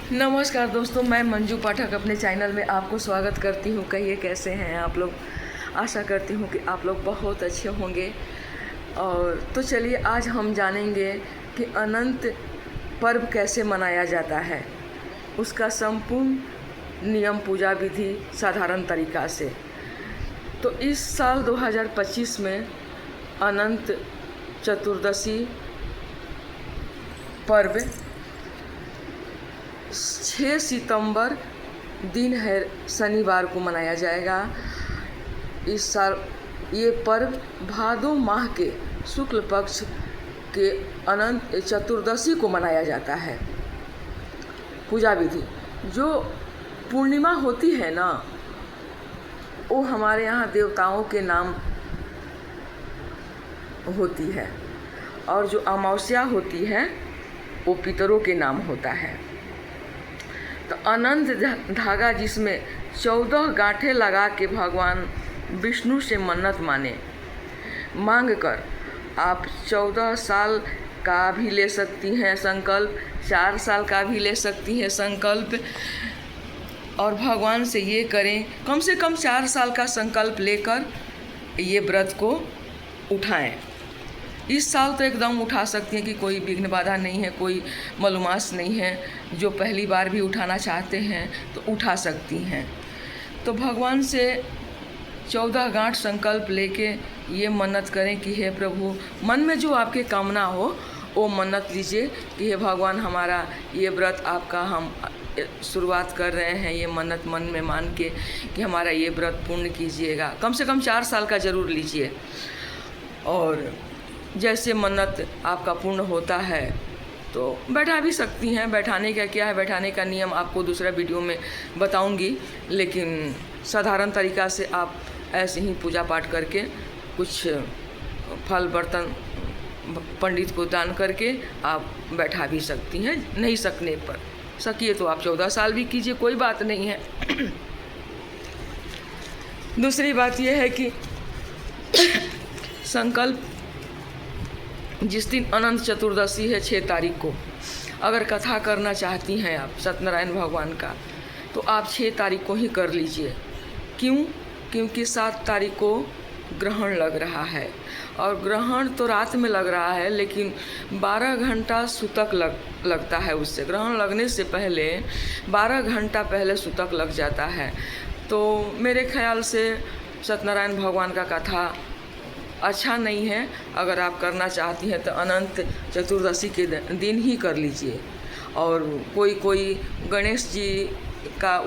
नमस्कार दोस्तों, मैं मंजू पाठक अपने चैनल में आपको स्वागत करती हूँ। कहिए कैसे हैं आप लोग। आशा करती हूँ कि आप लोग बहुत अच्छे होंगे। और तो चलिए आज हम जानेंगे कि अनंत पर्व कैसे मनाया जाता है, उसका संपूर्ण नियम पूजा विधि साधारण तरीक़ा से। तो इस साल 2025 में अनंत चतुर्दशी पर्व 6 सितंबर दिन है, शनिवार को मनाया जाएगा। इस साल ये पर्व भादो माह के शुक्ल पक्ष के अनंत चतुर्दशी को मनाया जाता है। पूजा विधि जो पूर्णिमा होती है ना, वो हमारे यहाँ देवताओं के नाम होती है, और जो अमावस्या होती है वो पितरों के नाम होता है। तो अनंत धागा जिसमें 14 गांठें लगा के भगवान विष्णु से मन्नत मांग कर आप 14 साल का भी ले सकती हैं संकल्प, 4 साल का भी ले सकती हैं संकल्प, और भगवान से ये करें कम से कम 4 साल का संकल्प लेकर ये व्रत को उठाएं। इस साल तो एकदम उठा सकती हैं कि कोई विघ्न बाधा नहीं है, कोई मलुमास नहीं है। जो पहली बार भी उठाना चाहते हैं तो उठा सकती हैं। तो भगवान से 14 गांठ संकल्प लेके ये मन्नत करें कि हे प्रभु, मन में जो आपके कामना हो वो मन्नत लीजिए कि हे भगवान, हमारा ये व्रत आपका हम शुरुआत कर रहे हैं, ये मन्नत मन में मान के कि हमारा ये व्रत पूर्ण कीजिएगा। कम से कम 4 साल का ज़रूर लीजिए। और जैसे मन्नत आपका पूर्ण होता है तो बैठा भी सकती हैं। बैठाने का क्या है, बैठाने का नियम आपको दूसरा वीडियो में बताऊंगी, लेकिन साधारण तरीक़ा से आप ऐसे ही पूजा पाठ करके कुछ फल बर्तन पंडित को दान करके आप बैठा भी सकती हैं। नहीं सकने पर सकिए तो आप 14 साल भी कीजिए, कोई बात नहीं है। दूसरी बात यह है कि संकल्प जिस दिन अनंत चतुर्दशी है 6 तारीख को, अगर कथा करना चाहती हैं आप सत्यनारायण भगवान का, तो आप 6 तारीख को ही कर लीजिए। क्यों? क्योंकि 7 तारीख को ग्रहण लग रहा है, और ग्रहण तो रात में लग रहा है, लेकिन 12 घंटा सूतक लगता है। उससे ग्रहण लगने से पहले 12 घंटा पहले सूतक लग जाता है। तो मेरे ख्याल से सत्यनारायण भगवान का कथा अच्छा नहीं है। अगर आप करना चाहती हैं तो अनंत चतुर्दशी के दिन ही कर लीजिए। और कोई गणेश जी का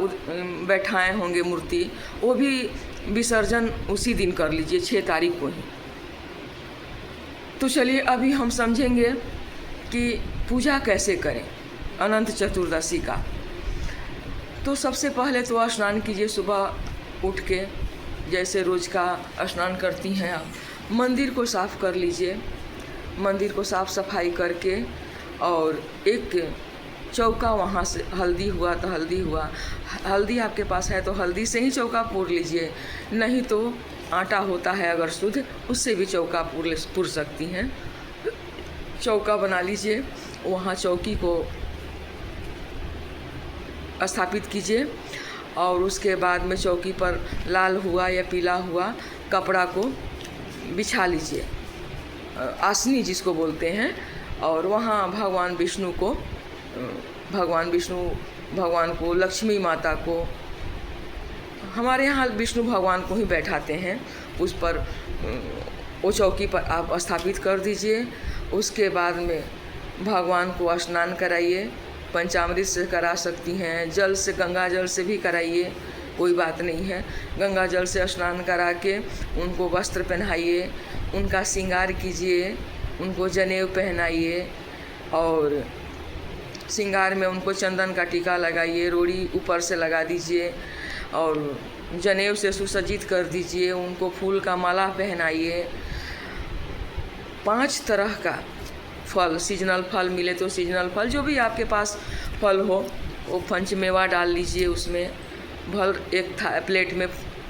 बैठाए होंगे मूर्ति, वो भी विसर्जन उसी दिन कर लीजिए, 6 तारीख को ही। तो चलिए अभी हम समझेंगे कि पूजा कैसे करें अनंत चतुर्दशी का। तो सबसे पहले तो स्नान कीजिए, सुबह उठ के जैसे रोज़ का स्नान करती हैं आप। मंदिर को साफ़ कर लीजिए, मंदिर को साफ़ सफाई करके, और एक चौका वहाँ से हल्दी हुआ तो हल्दी हुआ, हल्दी आपके पास है तो हल्दी से ही चौका पूर लीजिए, नहीं तो आटा होता है अगर शुद्ध, उससे भी चौका पूर सकती हैं। चौका बना लीजिए, वहाँ चौकी को स्थापित कीजिए, और उसके बाद में चौकी पर लाल हुआ या पीला हुआ कपड़ा को बिछा लीजिए, आसनी जिसको बोलते हैं। और वहाँ भगवान विष्णु भगवान को, लक्ष्मी माता को, हमारे यहाँ विष्णु भगवान को ही बैठाते हैं, उस पर वो चौकी पर आप स्थापित कर दीजिए। उसके बाद में भगवान को स्नान कराइए, पंचामृत से करा सकती हैं, जल से, गंगा जल से भी कराइए, कोई बात नहीं है। गंगा जल से स्नान करा के उनको वस्त्र पहनाइए, उनका श्रृंगार कीजिए, उनको जनेऊ पहनाइए, और श्रृंगार में उनको चंदन का टीका लगाइए, रोड़ी ऊपर से लगा दीजिए, और जनेऊ से सुसज्जित कर दीजिए, उनको फूल का माला पहनाइए। 5 तरह का फल, सीजनल फल मिले तो सीजनल फल, जो भी आपके पास फल हो वो पंचमेवा डाल लीजिए उसमें। एक प्लेट में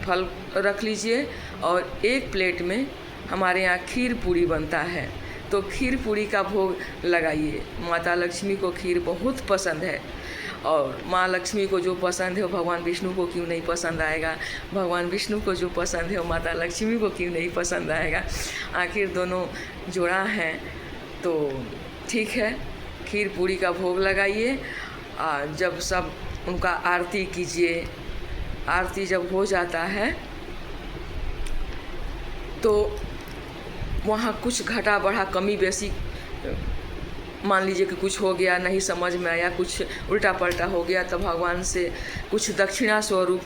फल रख लीजिए, और एक प्लेट में हमारे यहाँ खीर पूरी बनता है, तो खीर पूरी का भोग लगाइए। माता लक्ष्मी को खीर बहुत पसंद है, और माँ लक्ष्मी को जो पसंद है वो भगवान विष्णु को क्यों नहीं पसंद आएगा, भगवान विष्णु को जो पसंद है वो माता लक्ष्मी को क्यों नहीं पसंद आएगा। आखिर दोनों जोड़ा हैं तो ठीक है, खीर पूरी का भोग लगाइए। जब सब उनका आरती कीजिए। आरती जब हो जाता है तो वहाँ कुछ घटा बढ़ा कमी बेसी, मान लीजिए कि कुछ हो गया, नहीं समझ में आया, कुछ उल्टा पलटा हो गया, तो भगवान से कुछ दक्षिणा स्वरूप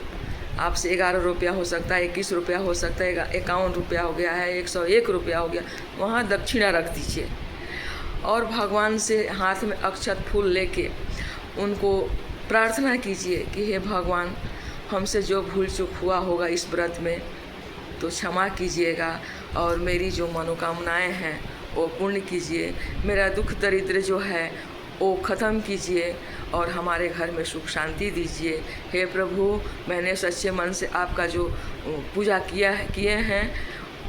आपसे 11 रुपया हो सकता है, 21 रुपया हो सकता है, 51 रुपया हो गया है, 101 रुपया हो गया, वहाँ दक्षिणा रख दीजिए। और भगवान से हाथ में अक्षत फूल लेके उनको प्रार्थना कीजिए कि हे भगवान, हमसे जो भूल चूक हुआ होगा इस व्रत में तो क्षमा कीजिएगा, और मेरी जो मनोकामनाएं हैं वो पूर्ण कीजिए, मेरा दुख दरिद्र जो है वो ख़त्म कीजिए और हमारे घर में सुख शांति दीजिए। हे प्रभु, मैंने सच्चे मन से आपका जो पूजा किए हैं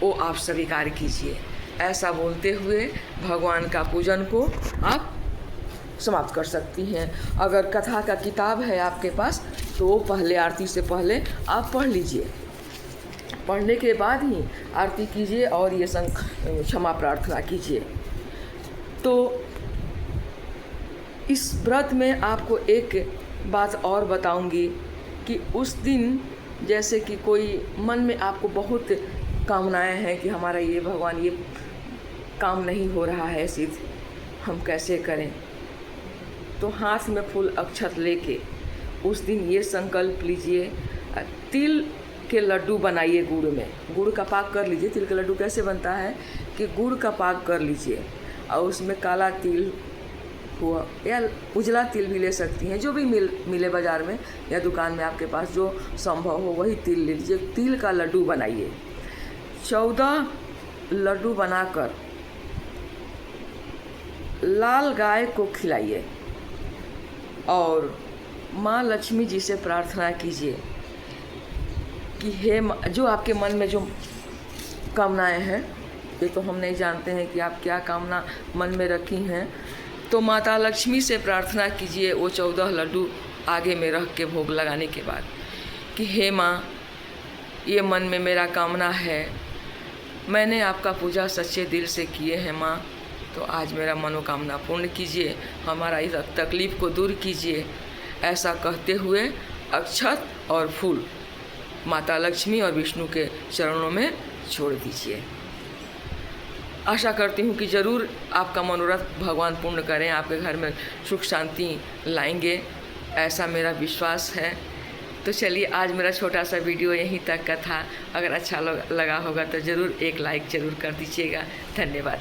वो आप स्वीकार कीजिए। ऐसा बोलते हुए भगवान का पूजन को आप समाप्त कर सकती हैं। अगर कथा का किताब है आपके पास तो वो पहले आरती से पहले आप पढ़ लीजिए, पढ़ने के बाद ही आरती कीजिए और ये क्षमा प्रार्थना कीजिए। तो इस व्रत में आपको एक बात और बताऊंगी कि उस दिन जैसे कि कोई मन में आपको बहुत कामनाएं हैं कि हमारा ये भगवान ये काम नहीं हो रहा है सिद्ध, हम कैसे करें, तो हाथ में फूल अक्षत लेके उस दिन ये संकल्प लीजिए, तिल के लड्डू बनाइए गुड़ में, गुड़ का पाक कर लीजिए। तिल का लड्डू कैसे बनता है कि गुड़ का पाक कर लीजिए और उसमें काला तिल हुआ या उजला तिल भी ले सकती हैं, जो भी मिले बाज़ार में या दुकान में आपके पास जो संभव हो वही तिल ले लीजिए। तिल का लड्डू बनाइए, 14 लड्डू बनाकर लाल गाय को खिलाइए और माँ लक्ष्मी जी से प्रार्थना कीजिए कि हे जो आपके मन में जो कामनाएं हैं, ये तो हम नहीं जानते हैं कि आप क्या कामना मन में रखी हैं, तो माता लक्ष्मी से प्रार्थना कीजिए वो 14 लड्डू आगे में रख के भोग लगाने के बाद कि हे माँ, ये मन में मेरा कामना है, मैंने आपका पूजा सच्चे दिल से किए हैं माँ, तो आज मेरा मनोकामना पूर्ण कीजिए, हमारा इस तकलीफ़ को दूर कीजिए। ऐसा कहते हुए अक्षत और फूल माता लक्ष्मी और विष्णु के चरणों में छोड़ दीजिए। आशा करती हूँ कि ज़रूर आपका मनोरथ भगवान पूर्ण करें, आपके घर में सुख शांति लाएंगे, ऐसा मेरा विश्वास है। तो चलिए, आज मेरा छोटा सा वीडियो यहीं तक का था। अगर अच्छा लगा होगा तो ज़रूर एक लाइक ज़रूर कर दीजिएगा। धन्यवाद।